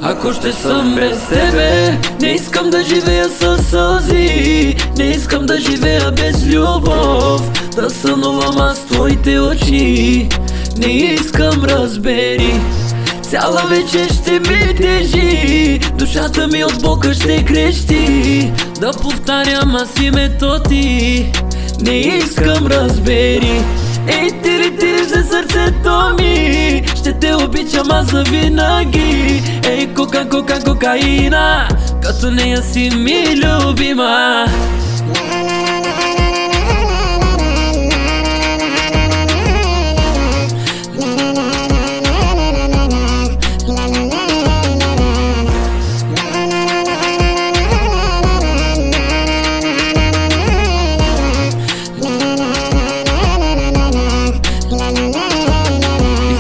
Ако ще съм без тебе, не искам да живея със сълзи, не искам да живея без любов, да сънувам аз твоите очи. Не искам, разбери, цяла вечер ще ми тежи, душата ми от бока ще крещи, да повтарям аз името ти. Не искам, разбери, ей, тири за сърцето ми, ще те обичам аз завинаги. Ей, кокаина, като нея си ми любима.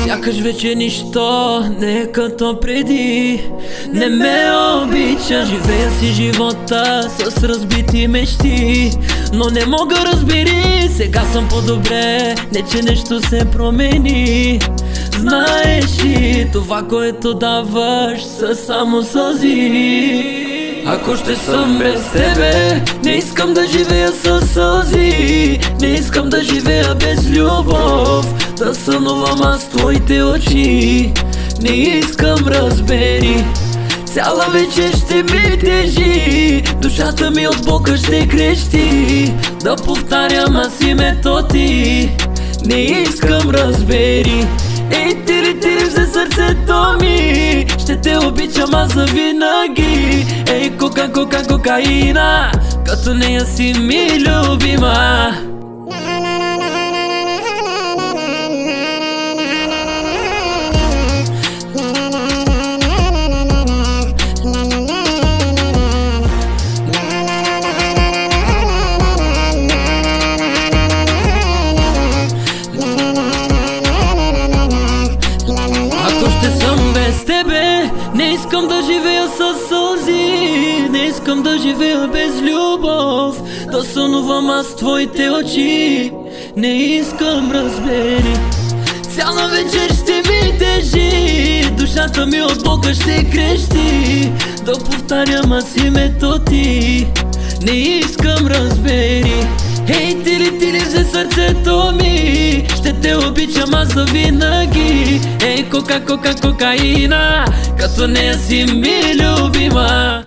Сякаш вече нищо не е като преди, не ме обича, живея си живота с разбити мечти. Но не мога, разбери, сега съм по-добре, не че нещо се промени. Знаеш ли, това, което даваш, са само сълзи. Ако ще съм без тебе, не искам да живея със сълзи, не искам да живея без любов, да сънувам аз твоите очи. Не искам, разбери, цяла вечер ще ми тежи, душата ми от бока ще крещи, да повтарям аз името ти. Не искам, разбери, ей, тири за сърцето ми, ще те обичам аз завинаги. Ей, кокаина, като нея си ми любима. Без тебе не искам да живея със сълзи, не искам да живея без любов, да сънувам аз твоите очи. Не искам, разбери, цяла вечер ще ми тежи, душата ми от бока ще крещи, да повтарям аз името ти. Не искам, разбери, ей, тири за сърцето ми, ще те обичам аз завинаги. Ей, кокаина, като нея си ми любима.